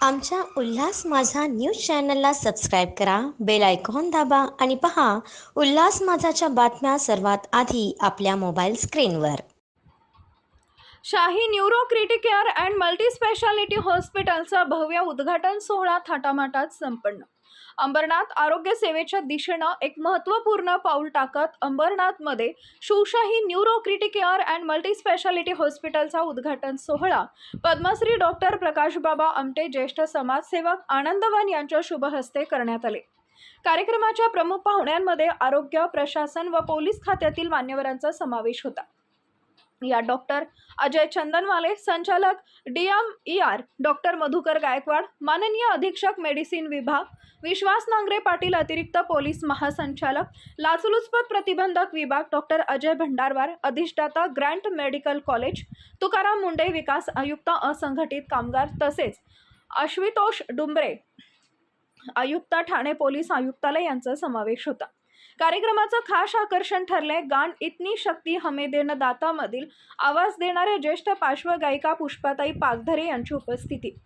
आमच्या उल्हास माझा न्यूज चॅनलला सबस्क्राईब करा, बेल आयकॉन दाबा आणि पहा उल्हास माझाच्या बातम्या सर्वात आधी आपल्या मोबाईल स्क्रीनवर. शाही neuro critic care and multi speciality हॉस्पिटलचा भव्य उद्घाटन सोहळा थाटामाटात संपन्न. अंबरनाथ आरोग्य सेवेच्या दिशेनं एक महत्त्वपूर्ण पाऊल टाकत अंबरनाथमध्ये Shivshahi neuro critic care and multi speciality हॉस्पिटलचा उद्घाटन सोहळा पद्मश्री डॉक्टर प्रकाशबाबा आमटे ज्येष्ठ समाजसेवक आनंदवन यांच्या शुभ हस्ते करण्यात आले. कार्यक्रमाच्या प्रमुख पाहुण्यांमध्ये आरोग्य, प्रशासन व पोलीस खात्यातील मान्यवरांचा समावेश होता. या डॉक्टर अजय चंदनवाले, संचालक DMER डॉक्टर मधुकर गायकवाड, माननीय अधीक्षक मेडिसिन विभाग विश्वास नांगरे पाटील, अतिरिक्त पोलीस महासंचालक लाचलुचपत प्रतिबंधक विभाग डॉक्टर अजय भंडारवार, अधिष्ठाता Grant medical college Tukaram Munde, विकास आयुक्त असंघटित कामगार तसेच आशुतोष डुंबरे, आयुक्त ठाणे पोलीस आयुक्तालय यांचा समावेश होता. कार्यक्रमाचं खास आकर्षण ठरले गान इतनी शक्ती हमें देना दाता मधील आवाज देणाऱ्या ज्येष्ठ पार्श्वगायिका पुष्पाताई पागधरे यांची उपस्थिती.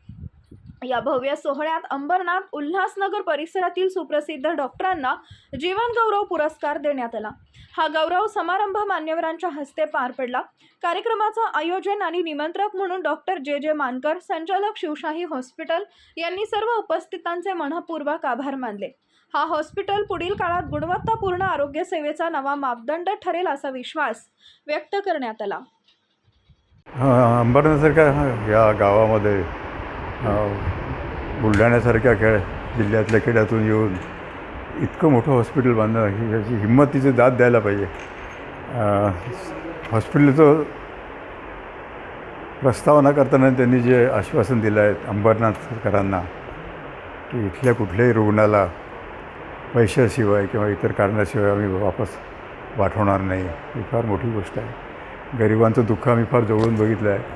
या भव्य सोहळ्यात अंबरनाथ उल्हासनगर परिसरातील सुप्रसिद्ध डॉक्टरांना जीवन गौरव पुरस्कार देण्यात आला. हा गौरव समारंभ मान्यवरांच्या हस्ते पार पडला. कार्यक्रमाचं आयोजन आणि निमंत्रक म्हणून डॉक्टर JJ मानकर, संचालक शिवशाही हॉस्पिटल यांनी सर्व उपस्थितांचे मनःपूर्वक आभार मानले. हा हॉस्पिटल पुढील काळात गुणवत्तापूर्ण आरोग्य सेवेचा नवा मापदंड ठरेल असा विश्वास व्यक्त करण्यात आला. अंबरनाथसारख्या या गावामध्ये बुलढाण्यासारख्या जिल्ह्यातल्या खेड्यातून येऊन इतकं मोठं हॉस्पिटल बांधणं ही याची हिंमत तिची दाद द्यायला पाहिजे. हॉस्पिटलचं प्रस्तावना करताना त्यांनी जे आश्वासन दिलं आहे अंबरनाथकरांना की इथल्या कुठल्याही रुग्णाला पैशाशिवाय किंवा इतर कारणाशिवाय आम्ही वापस पाठवणार नाही, ही फार मोठी गोष्ट आहे. गरिबांचं दुःख आम्ही फार जवळून बघितलं आहे.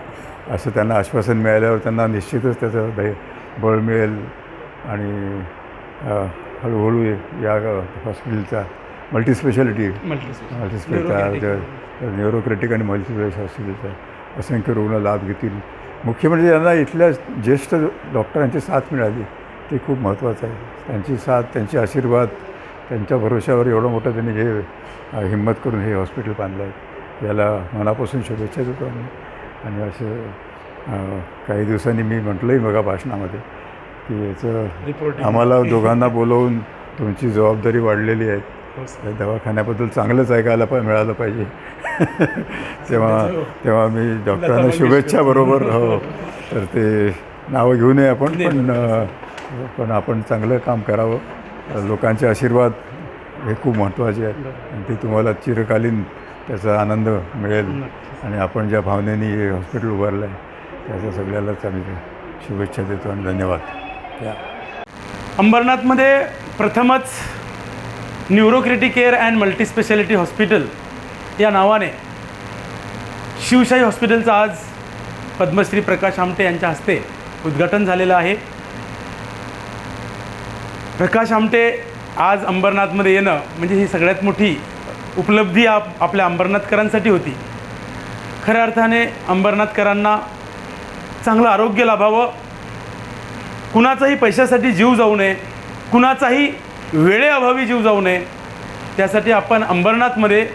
असं त्यांना आश्वासन मिळाल्यावर त्यांना निश्चितच त्याचं बळ मिळेल आणि हळूहळू या हॉस्पिटलचा मल्टीस्पेशालिटी न्यूरोक्रिटिक आणि मल्टीस्पेशालिटी हॉस्पिटलचा असंख्य रुग्ण लाभ घेतील. मुख्य म्हणजे यांना इथल्या ज्येष्ठ डॉक्टरांची साथ मिळाली, ते खूप महत्त्वाचं आहे. त्यांची साथ, त्यांचे आशीर्वाद, त्यांच्या भरोश्यावर एवढं मोठं त्यांनी हे हिंमत करून हे हॉस्पिटल बांधलं आहे. याला मनापासून शुभेच्छा देतो आम्ही. आणि असं काही दिवसांनी मी म्हटलंही बघा भाषणामध्ये की याचं आम्हाला दोघांना बोलवून तुमची जबाबदारी वाढलेली आहे, दवाखान्याबद्दल चांगलंच ऐकायला मिळालं पाहिजे. तेव्हा मी डॉक्टरांना शुभेच्छा बरोबर हो, तर ते नावं घेऊ नये पण आपण चांगलं काम करावं. लोकांचे आशीर्वाद हे खूप महत्त्वाचे आहेत आणि ते तुम्हाला चिरकालीन त्याचा आनंद मिळेल. आणि आपण ज्या भावनेने हे हॉस्पिटल उभारलं आहे त्याच्या सगळ्यालाच आम्ही शुभेच्छा देतो आणि धन्यवाद. अंबरनाथमध्ये प्रथमच न्यूरोक्रिटिक केअर अँड मल्टीस्पेशालिटी हॉस्पिटल या नावाने शिवशाही हॉस्पिटलचं आज पद्मश्री प्रकाश आमटे यांच्या हस्ते उद्घाटन झालेलं आहे. प्रकाश आमटे आज अंबरनाथमध्ये येणं म्हणजे ही सगळ्यात मोठी उपलब्धी आपल्या अंबरनाथकरांसाठी होती. खऱ्या अर्थाने अंबरनाथकरांना चांगलं आरोग्य लाभावं, कुणाचाही पैशासाठी जीव जाऊ नये, कुणाचाही वेळेअभावी जीव जाऊ नये, त्यासाठी आपण अंबरनाथमध्ये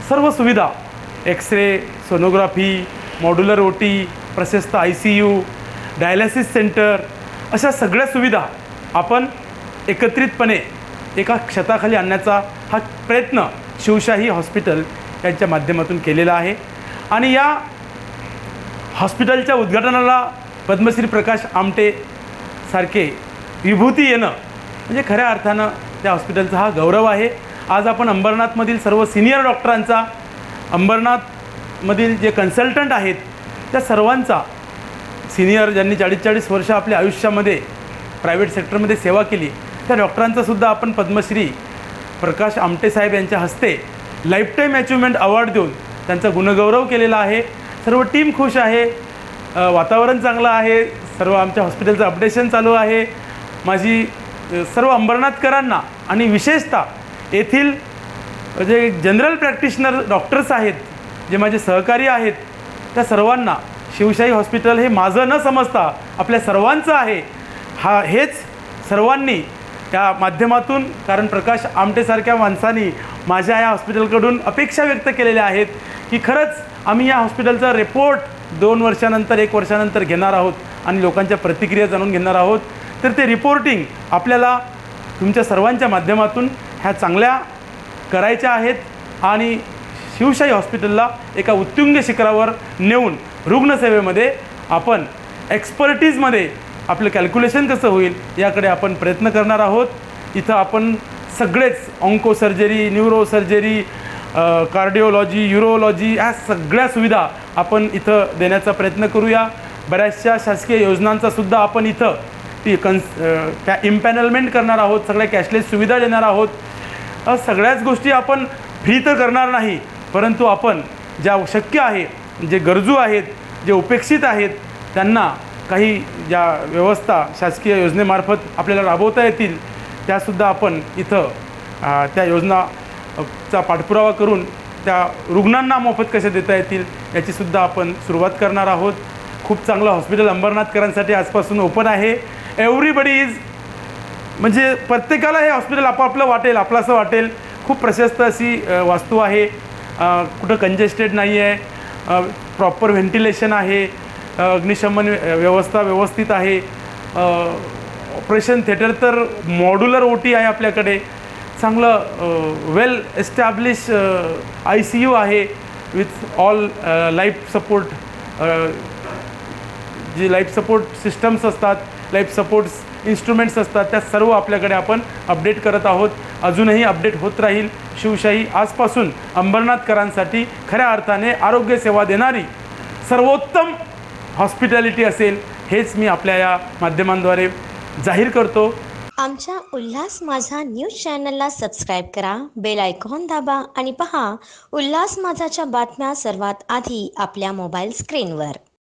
सर्व सुविधा एक्सरे, सोनोग्राफी, मॉड्युलर OT, प्रशस्त ICU, डायलिसिस सेंटर अशा सगळ्या सुविधा आपण एकत्रितपणे एका छताखाली आणण्याचा हा प्रयत्न शिवशाही हॉस्पिटल यांच्या माध्यमातून केलेला आहे. आणि या हॉस्पिटलच्या उद्घाटनाला पद्मश्री प्रकाश आमटे सारखे विभूती येणं म्हणजे खऱ्या अर्थानं त्या हॉस्पिटलचा हा गौरव आहे. आज आपण अंबरनाथमधील सर्व सिनियर डॉक्टरांचा, अंबरनाथमधील जे कन्सल्टंट आहेत त्या सर्वांचा, सिनियर ज्यांनी 40-40 वर्ष आपल्या आयुष्यामध्ये प्रायव्हेट सेक्टरमध्ये सेवा केली त्या डॉक्टरांचासुद्धा आपण पद्मश्री प्रकाश आमटे साहेब यांच्या हस्ते लाईफटाईम अचिव्हमेंट अवॉर्ड देऊन त्यांचा गुणगौरव केलेला आहे. सर्व टीम खुश आहे, वातावरण चांगलं आहे, सर्व आमच्या हॉस्पिटलचं अपडेशन चालू आहे. माझी सर्व अंबरनाथकरांना आणि विशेषतः येथील जे जनरल प्रॅक्टिशनर डॉक्टर्स आहेत, जे माझे सहकारी आहेत, त्या सर्वांना शिवशाही हॉस्पिटल हे माझं न समजता आपल्या सर्वांचं आहे हेच सर्वांनी या माध्यमातून, कारण प्रकाश आमटेसारख्या माणसांनी माझ्या या हॉस्पिटलकडून अपेक्षा व्यक्त केलेल्या आहेत की खरंच आम्ही या हॉस्पिटलचा रिपोर्ट 2 वर्षानंतर 1 वर्षानंतर घेणार आहोत आणि लोकांच्या प्रतिक्रिया जाणून घेणार आहोत. तर ते रिपोर्टिंग आपल्याला तुमच्या सर्वांच्या माध्यमातून ह्या चांगल्या करायच्या आहेत आणि शिवशाही हॉस्पिटलला एका उत्तुंग शिखरावर नेऊन रुग्णसेवेमध्ये आपण एक्सपर्टीजमध्ये आपलं कॅल्क्युलेशन कसं होईल याकडे आपण प्रयत्न करणार आहोत. इथं आपण सगळेच onco surgery, neuro surgery, cardiology, urology ह्या सगळ्या सुविधा आपण इथं देण्याचा प्रयत्न करूया. बऱ्याचशा शासकीय योजनांचासुद्धा आपण इथं ती इम्पॅनलमेंट करणार आहोत, सगळ्या कॅशलेस सुविधा देणार आहोत. सगळ्याच गोष्टी आपण फ्री तर करणार नाही, परंतु आपण ज्या शक्य आहे, जे गरजू आहेत, जे उपेक्षित आहेत, त्यांना काही ज्या व्यवस्था शासकीय योजनेमार्फत आपल्याला राबवता येतील त्यासुद्धा आपण इथं त्या योजनाचा पाठपुरावा करून त्या रुग्णांना मोफत कसे देता येतील याचीसुद्धा आपण सुरुवात करणार आहोत. खूप चांगलं हॉस्पिटल अंबरनाथकरांसाठी आजपासून ओपन आहे. एव्हरीबडी इज, म्हणजे प्रत्येकाला हे हॉस्पिटल आपापलं वाटेल, आपलं वाटेल. खूप प्रशस्त अशी वास्तू आहे, कुठं कंजेस्टेड नाही आहे, प्रॉपर व्हेंटिलेशन आहे, अग्निशमन व्यवस्था व्यवस्थित आहे. ऑपरेशन थिएटर तर मॉड्युलर OT आहे आपल्याकडे. चांगलं वेल एस्टॅब्लिश ICU आहे विथ ऑल लाईफ सपोर्ट, जी लाईफ सपोर्ट सिस्टम्स असतात, लाईफ सपोर्ट्स इन्स्ट्रुमेंट्स असतात, त्या सर्व आपल्याकडे आपण अपडेट करत आहोत. अजूनही अपडेट होत राहील. शिवशाही आजपासून अंबरनाथकरांसाठी खऱ्या अर्थाने आरोग्यसेवा देणारी सर्वोत्तम हॉस्पिटॅलिटी असेल, हेच मी आपल्या या माध्यमांद्वारे जाहीर करतो. आमच्या उल्हास माझा न्यूज चॅनलला सबस्क्राईब करा, बेल आयकॉन दाबा आणि पहा उल्हास माझाच्या बातम्या सर्वात आधी आपल्या मोबाईल स्क्रीनवर.